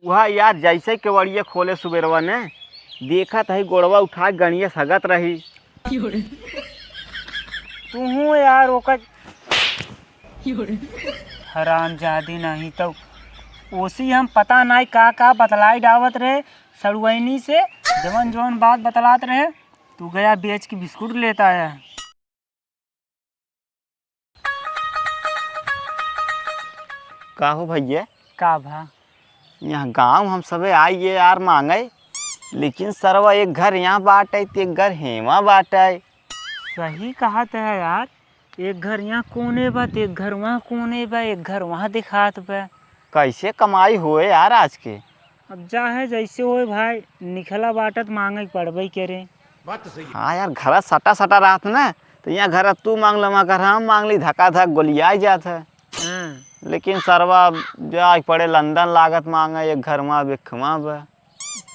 वह यार जैसे केवड़िया खोले सुबेरवा ने देखा था गोड़वा उठा गणिया सगत रही। तू यार ओका हराम जादी नहीं तो ओसी हम पता नहीं का बतलाई डावत रहे सड़ुआनी से जवन जवन बात बतलात रहे तू गया बेच के बिस्कुट लेता है। का हो भैया का भा यहाँ गांव हम सबे आइए यार मांगे, लेकिन सरवा एक घर यहाँ बाटे तो एक घर हेमा बाटे। सही कहा है यार, एक घर यहाँ कोने बा तो एक घर वहाँ कोने बा, एक घर वहाँ दिखात बा। कैसे कमाई हुए यार आज के? अब जा है जैसे होए भाई, निखला बाटत मांगे पड़बई करे। बात तो सही। हाँ यार घर सटा सटा रात ना तो यहाँ घर तू मांग लमा घर हम मांग ली धक्का धक गोलियाई जात है। लेकिन सरवा जा पड़े लंदन लागत मांगे एक घर में बिखमा बा।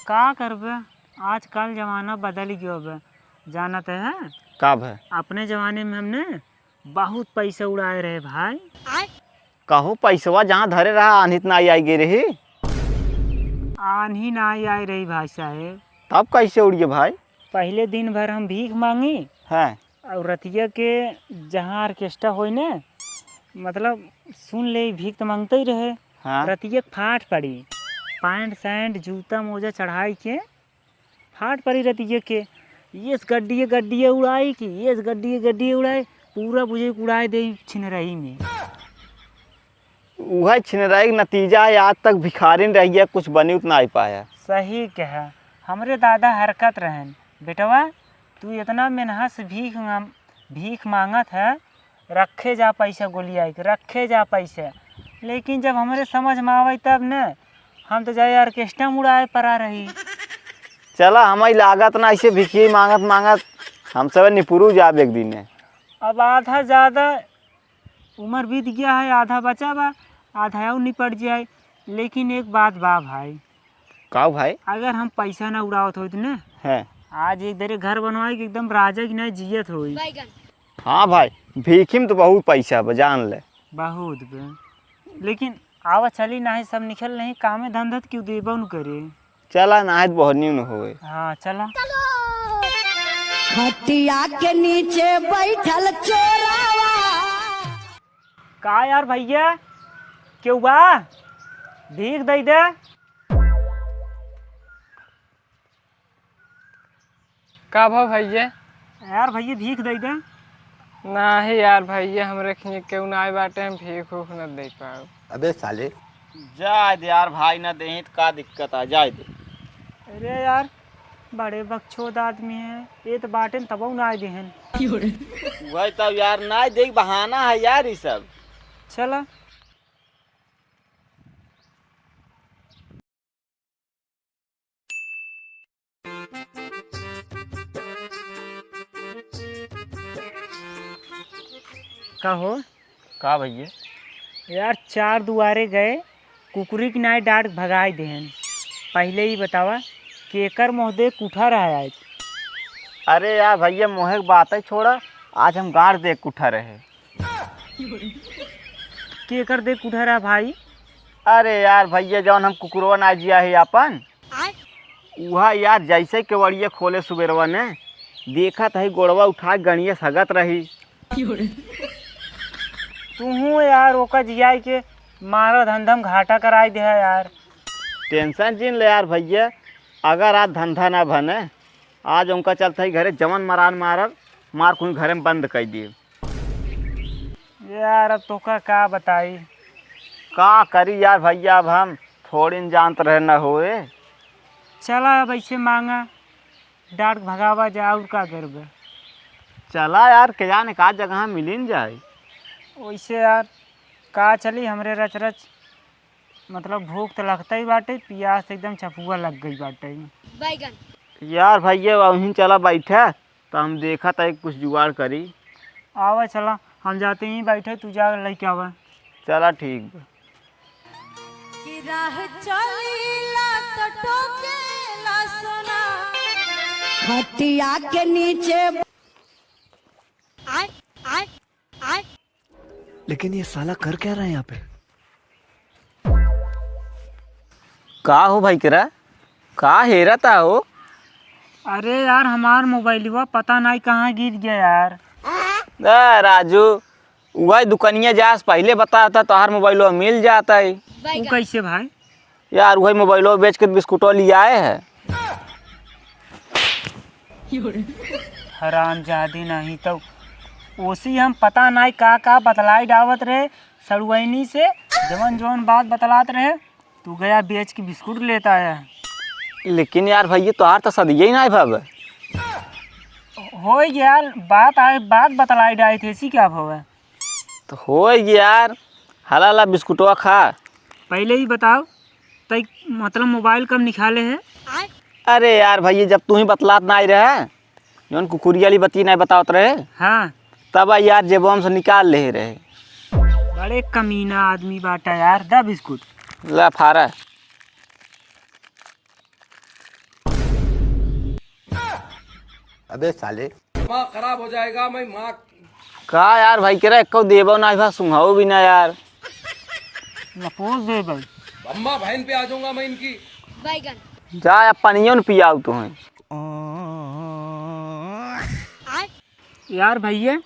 का करबे, आजकल जमाना बदल गयो बा। जानत है कब है? अपने जमाने में हमने बहुत पैसे उड़ाए रहे भाई। कहूँ पैसवा जहाँ धरे रहा आन्हित ना आई गई रही। आन्ही ना आई रही भाई साहेब। तब कैसे उड़िए भाई? पहले दिन भर हम भीख मांगी है और रतिया के जहाँ ऑर्केस्ट्रा होई ने मतलब सुन ले भीख तो मांगते ही रहे। हाँ। रतिया फाट पड़ी, पैंट सैंट जूता मोजा चढ़ाई के फाट पड़ी रतिया के। ये गड्डी उड़ाई कि ये गड्डी उड़ाई, पूरा बुझे उड़ाए दे छिनरही में। वह छिनराई नतीजा है आज तक भिखारिन रही है, कुछ बनी उतना आई पाया। सही कहा, हमरे दादा हरकत रहन बेटवा तू इतना मेहनत से भीख मांगत है, रखे जा पैसा गोलियाई के रखे जा पैसा। लेकिन जब हमारे समझ में आवे तब न हम तो जाए ऑर्केस्ट्रा उड़ाए पड़ा रही। चला हमारी लागत ना ऐसे भिखी मांगत मांगत हम सब निपुरू जाब एक दिन। अब आधा ज़्यादा उम्र बीत गया है, आधा बचा बा, आधा और निपट जाए। लेकिन एक बात बा भाई। का भाई? अगर हम पैसा ना उड़ावत हो न है आज एक दरे घर बनवाए कि एकदम राजा की नहीं जियत होई। हाँ भाई भीखी में तो बहुत पैसा बा जान ले। बहुत बे। लेकिन आवा चली नहीं सब निकल नहीं कामे धंधत क्यों देबा न करे। चला नाहित बहुत न्यून होए। हाँ चला। खटिया के नीचे बैठल चोरावा। का यार भैया क्यों बा भीख दे दे। का भाव भैया? यार भैया भीख दे दे। नहीं यार भैया हमरे खिए क्यों ना आए बाटे, हम भीख उख न दे पाओ। अबे साले जाए दे यार भाई ना दे तो का दिक्कत आ जाए दे। अरे यार बड़े बकचोद आदमी हैं, ये तो बाटे तब ना आए देहन। वही तब यार ना देख बहाना है यार ये सब। चला का हो? का भैया? यार चार दुआरे गए कुकुरी की नाई डांट भगाई देहन। पहले ही बतावा केकर मोहदे कुठा रहा आज। अरे यार भैया मोहे की बात है छोड़ा, आज हम गाड़ दे कुठा रहे। केकर दे कुठा रहा भाई? अरे यार भैया जौन हम कुकुरवा ना जिया है अपन वह यार जैसे केवड़िया खोले सुबेरवा ने देखा था गोड़वा उठा गणिया सगत रही। तू यार ओका जियाई के मारा धंधम घाटा कराई दे है यार। टेंशन जिन ले यार भैया, अगर आज धंधा ना बने आज उनका चलता है घरे जमन मरान मारल मार कोई घरे में बंद कर दिए। यार अब तो का बताई का करी यार भैया, अब हम थोड़ी जानत रहे न होए। चला अब ऐसे मांगा डांट भगावा जा और का करबे। चला यार के जाने का जगह मिलिन जाए। वैसे यार का चली हमरे रच रच मतलब भूख तो लगता ही बाटे, प्यास तो एकदम चपुआ लग गई बाटे। यार भैया वहीं चला बैठे तो हम देखा था कुछ जुगाड़ करी। आवा चला हम जाते ही बैठे, तू जा लेके आवा। चला ठीक बा। कि राह चलीला तो टोकेला सोना। खटिया के नीचे लेकिन ये साला कर क्या रहा है यहाँ पे? का हो भाई करा का हेरता हो? अरे यार हमार मोबाइलवा पता नहीं कहाँ गिर गया यार। राजू वही दुकनिया जास पहले बताता तोहार मोबाइलो मिल जाता है। वो कैसे भाई? यार वही मोबाइलो बेच के बिस्कुटो ले आए है। हरामजादी नहीं तो उसी हम पता नहीं का बतलाई डावत रहे सड़ुआइनी से जवन जवन बात बतलात रहे तू गया बेच के बिस्कुट लेता है। लेकिन यार भैया तोहार तो सदिया ही नहीं भव। हो यार बात बतलाई डाई थी ऐसी क्या भव है? तो हो यार हला हला बिस्कुटवा खा। पहले ही बताओ तई मतलब मोबाइल कब निकाले है? अरे यार भैया जब तू ही बतलात नहीं रहे जौन कुकुरी वाली बती नहीं बतावत रहे हाँ तब यार जेबम से निकाल ले रहे। बड़े कमीना आदमी बाटा यार। दा बिस्कुट ला फारा। अबे साले दिमाग खराब हो जाएगा। मैं माँ का यार भाई कह रहा एक देबो ना भा सुंघाओ भी ना यार। नपोज दे भाई। अम्मा बहन पे आ जाऊंगा मैं इनकी। जा या पनियों न पियाओ तुम्हें। यार भैया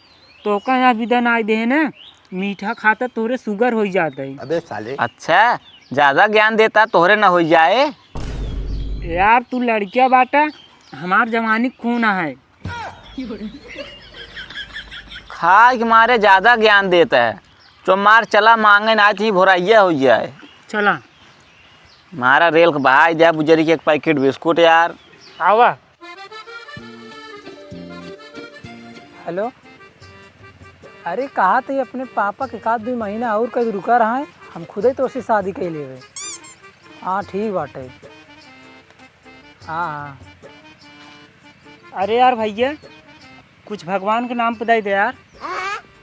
तो का यहाँ विदन आए दे ना मीठा खाता तोरे शुगर हो जाता है। अबे साले अच्छा ज्यादा ज्ञान देता तोहरे ना हो जाए। यार तू लड़किया बाटा हमार जवानी खून है। खाए के मारे ज्यादा ज्ञान देता है। तो मार चला मांगे ना थी भोराइया हो जाए। चला मारा रेल के बहाई जाए बुजरी के एक पैकेट बिस्कुट यार। आवा। हेलो अरे कहा थे अपने पापा के 1-2 महीना और कभी रुका रहा है। हम खुद ही तो उससे शादी कर ले। हाँ ठीक बाटे। हाँ अरे यार भैया कुछ भगवान के नाम पे दे दे यार।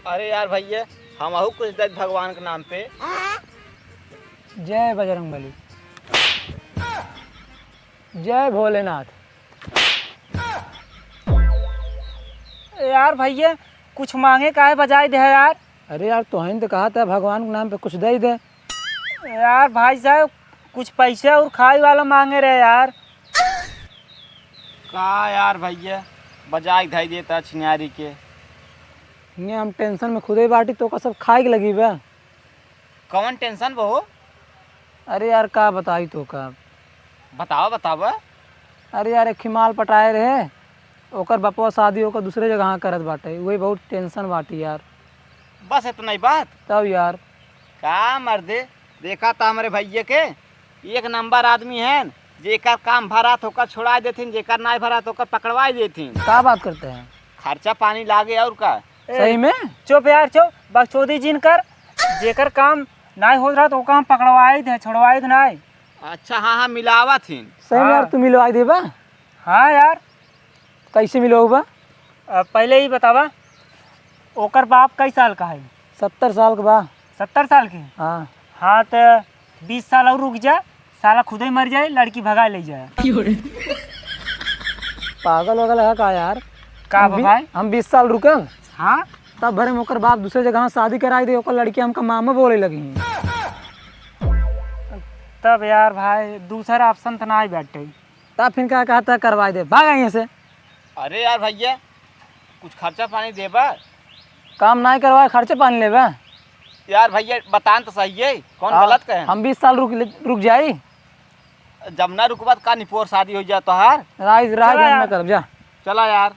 अरे यार भैया हम अहू कुछ दे भगवान के नाम पे। जय बजरंगबली जय भोलेनाथ। यार भैया कुछ मांगे काहे बजाय दे यार। अरे यार तो कहा था भगवान के नाम पे कुछ दे दे। यार भाई साहब कुछ पैसे और खाई वाला मांगे रहे यार। का यार भैया बजाय धाई देता छिनारी के। ये हम टेंशन में खुदे बाटी तो का सब खाए के लगी बा। कौन टेंशन बहो? अरे यार का बताई तो का। बताओ बताओ। अरे यार एक हिमाल पटाए रहे ओकर बपवा शादी ओकर दूसरे जगह करत बाटे वही बहुत टेंशन बाटी यार। बस इतना ही बात? तब यार का मर्दे देखा था हमारे भैया के एक नंबर आदमी है। जेकर काम भरा तो ओकर छोड़ा देथिन जेकर नहीं भरा तो ओकर पकड़वा देथिन। का बात करते हैं? खर्चा पानी लागे और का। सही में चुप यार चुप बकचोदी जिन कर जेकर काम नहीं हो रहा तो काम पकड़वाई दे छोड़वाई दे नहीं। अच्छा हाँ हाँ मिलावा थी। सही में यार तू मिलवाई दे बा। हाँ यार कैसे मिलो बा? पहले ही बतावा ओकर बाप कई साल का है? 70 साल का बा। 70 साल के? हाँ हाँ तो 20 साल और रुक जा साला खुद ही मर जाए लड़की भगा ले जाए। पागल वगल है का यार? का भाई हम 20 साल रुकल। हाँ तब भरे में ओकर बाप दूसरे जगह शादी कराई दे ओकर लड़की हमका मामा बोले लगी। तब यार भाई दूसरा ऑप्शन तो ना ही बैठे। तब फिर क्या कहता है करवा दे भाग यहाँ से। अरे यार भैया कुछ खर्चा पानी देबा। काम नहीं करवाए खर्चे पानी लेबा। यार भैया बतान तो सही है कौन गलत कहे। हम 20 साल रुक जाई जब ना रुकबा का निपोर शादी हो जाए तो हार राज राज कर जा। चला यार।